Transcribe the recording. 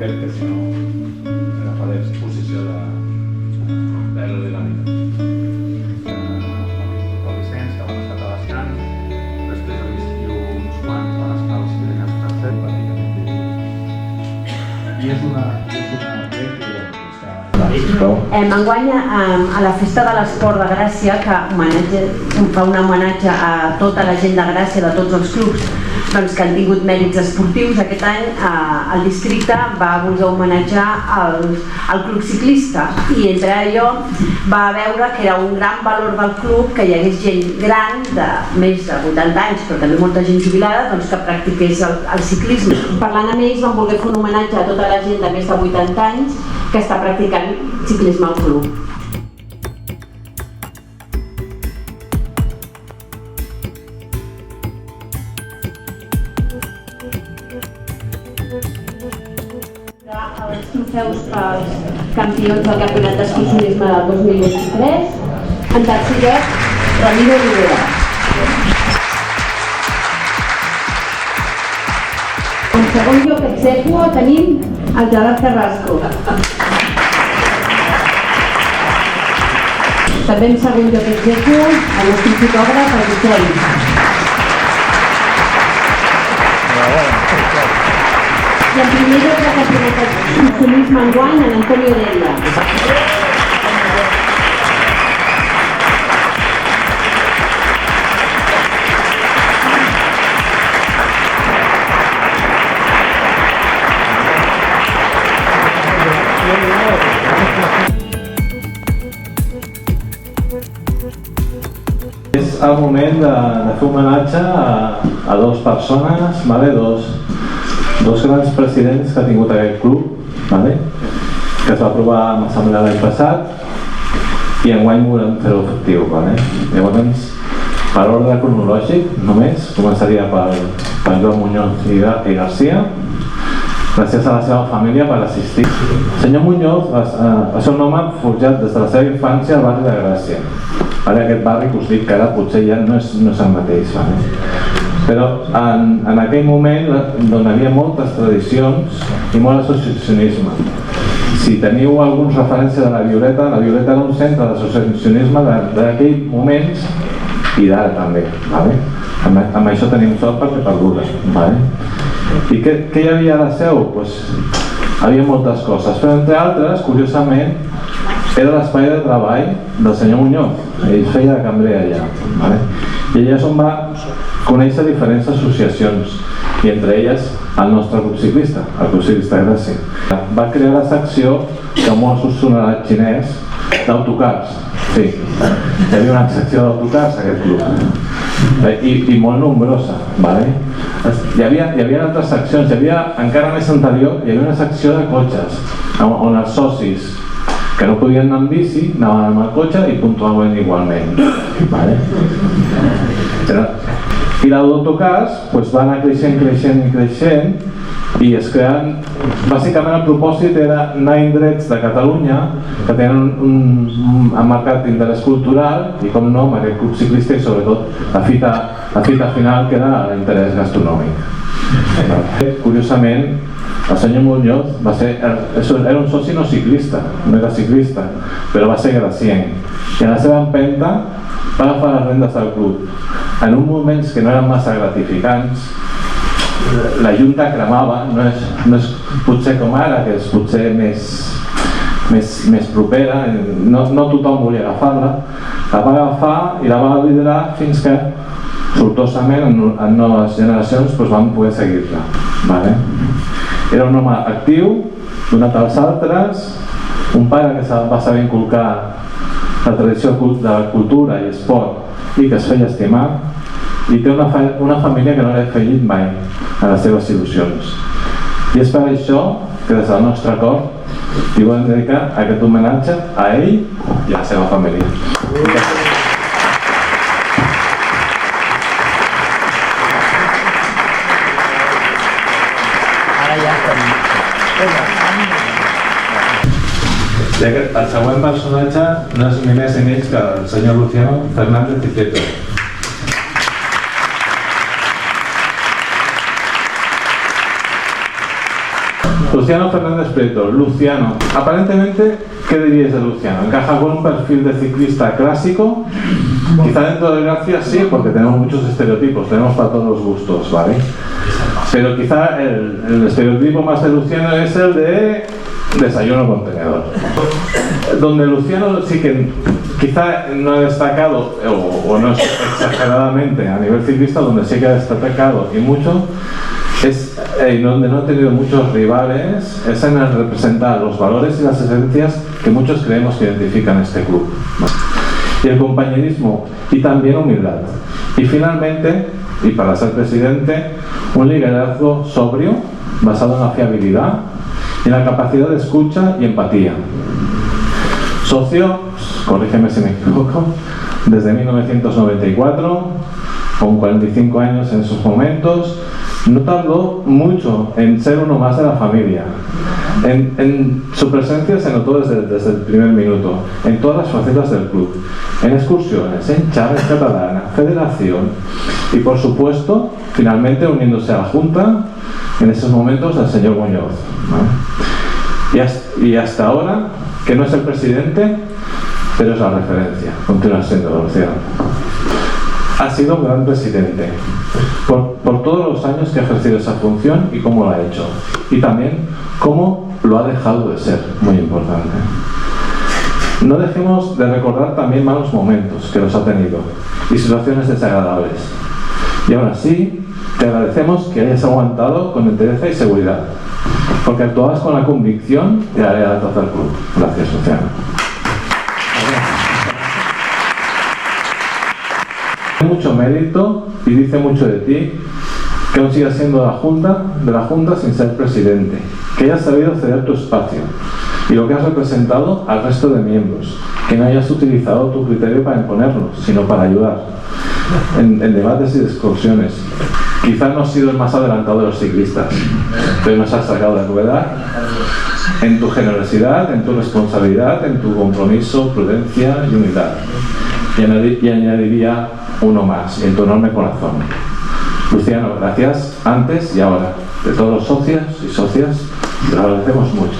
aquest, que si no agafaré exposició d'aerodinàmica. El Vicenç, que van estar treballant, després he vist uns quants van estar als Pirineus tercer, i és una enguany a la Festa de l'Esport de Gràcia, que fa un homenatge a tota la gent de Gràcia, de tots els clubs que han tingut mèrits esportius, aquest any el districte va voler homenatjar el club ciclista, i entre allò va veure que era un gran valor del club que hi hagués gent gran de més de 80 anys, però també molta gent jubilada, que practiqués el ciclisme. Parlant amb ells van voler fer un homenatge a tota la gent de més de 80 anys que està practicant ciclisme al club. Els trofeus pels campions del Campionat d'Excursionisme del 2023. En tercer lloc, Ramiro Rivera. En segon lloc, ex aequo, tenim el Gerard Carrasco. També en segon lloc, ex aequo, el nostre fotògraf, el Vicent. I en primer lloc del Campionat d'Excursionisme enguany, l'Antonio Delia. És el moment de fer homenatge a dues persones, dos grans presidents que ha tingut aquest club, que es va aprovar en l'assemblea l'any passat i enguany volem fer-ho efectiu. Llavors, per ordre cronològic, només començaria per Joan Muñoz i Garcia. Gràcies a la seva família per assistir. El senyor Muñoz va ser un home forjat des de la seva infància al barri de Gràcia. Aquest barri que us dic que ara potser ja no és el mateix. Però en aquell moment on hi havia moltes tradicions i molt associacionisme. Si teniu alguns referències de la Violeta era un centre d'associacionisme d'aquells moments i d'ara també. Amb això tenim sort perquè perduda. I què hi havia a la seu? Hi havia moltes coses, però entre altres, curiosament, era l'espai de treball del senyor Muñoz. Ell feia de cambrer allà. I allà és on va conèixer diferents associacions, i entre elles el nostre club ciclista, el Club Ciclista Gràcia. Va crear la secció, que molt us sonarà xinès, d'autocars. Sí, hi havia una secció d'autocars a aquest club, i molt nombrosa. Hi havia altres seccions, encara més anterior, hi havia una secció de cotxes, on els socis que no podien anar amb bici, anaven amb el cotxe i puntuaven igualment. I l'autocars va anar creixent i es creen, bàsicament el propòsit era anar a indrets de Catalunya que tenen un marcat d'interès cultural i, com no, amb aquest club ciclista i sobretot la fita final, que era l'interès gastronòmic. Curiosament, el senyor Muñoz era un soci no ciclista, no era ciclista, però va ser gracienc. I en la seva empenta va agafar les rendes del club. En uns moments que no eren massa gratificants, la Junta cremava, no és potser com ara, que és potser més propera, no tothom volia agafar-la, la va agafar i la va liderar fins que, sortosament, en noves generacions van poder seguir-la. Era un home actiu, donat als altres, un pare que va saber inculcar la tradició de la cultura i esport i que es feia estimar, i té una família que no l'ha fallit mai a les seves il·lusions. I és per això que des del nostre cor li volem dedicar aquest homenatge a ell i a la seva família. El següent personatge no és ni més ni menys que el senyor Luciano Fernández Prieto. Luciano Fernández Prieto. Luciano, aparentemente, ¿qué diríais de Luciano? ¿Encaja con un perfil de ciclista clásico? Quizá dentro de Gracia sí, porque tenemos muchos estereotipos, tenemos para todos los gustos, ¿vale? Pero quizá el estereotipo más de Luciano es el de desayuno con tenedor. Donde Luciano sí que quizá no ha destacado, o no es exageradamente a nivel ciclista, donde sí que ha destacado y mucho, es donde no ha tenido muchos rivales, es en el representar los valores y las esencias que muchos creemos que identifican este club. Y el compañerismo y también humildad. Y finalmente, y para ser presidente, un liderazgo sobrio, basado en la fiabilidad y en la capacidad de escucha y empatía. Socio, corrígeme si me equivoco, desde 1994, con 45 años en sus momentos, no tardó mucho en ser uno más de la familia. En su presencia se notó desde el primer minuto, en todas las facetas del club, en excursiones, en charlas catalanas, federación y por supuesto, finalmente uniéndose a la Junta, en esos momentos al señor Muñoz, ¿no? Y hasta ahora, que no es el presidente, pero es la referencia, continúa siendo Luciano. Ha sido un gran presidente por todos los años que ha ejercido esa función y cómo lo ha hecho, y también cómo lo ha dejado de ser, muy importante. No dejemos de recordar también malos momentos que los ha tenido y situaciones desagradables, y aún así te agradecemos que hayas aguantado con entereza y seguridad, porque actuabas con la convicción de la lealtad al club. Gracias, Luciano. Mucho mérito y dice mucho de ti que aún sigas siendo de la Junta sin ser presidente, que hayas sabido ceder tu espacio y lo que has representado al resto de miembros, que no hayas utilizado tu criterio para imponerlo, sino para ayudar en debates y discusiones. Quizás no has sido el más adelantado de los ciclistas, pero nos has sacado de rueda en tu generosidad, en tu responsabilidad, en tu compromiso, prudencia y humildad. Y añadiría uno más, en tu enorme corazón. Luciano, gracias antes y ahora. De todos los socios y socias, te lo agradecemos mucho.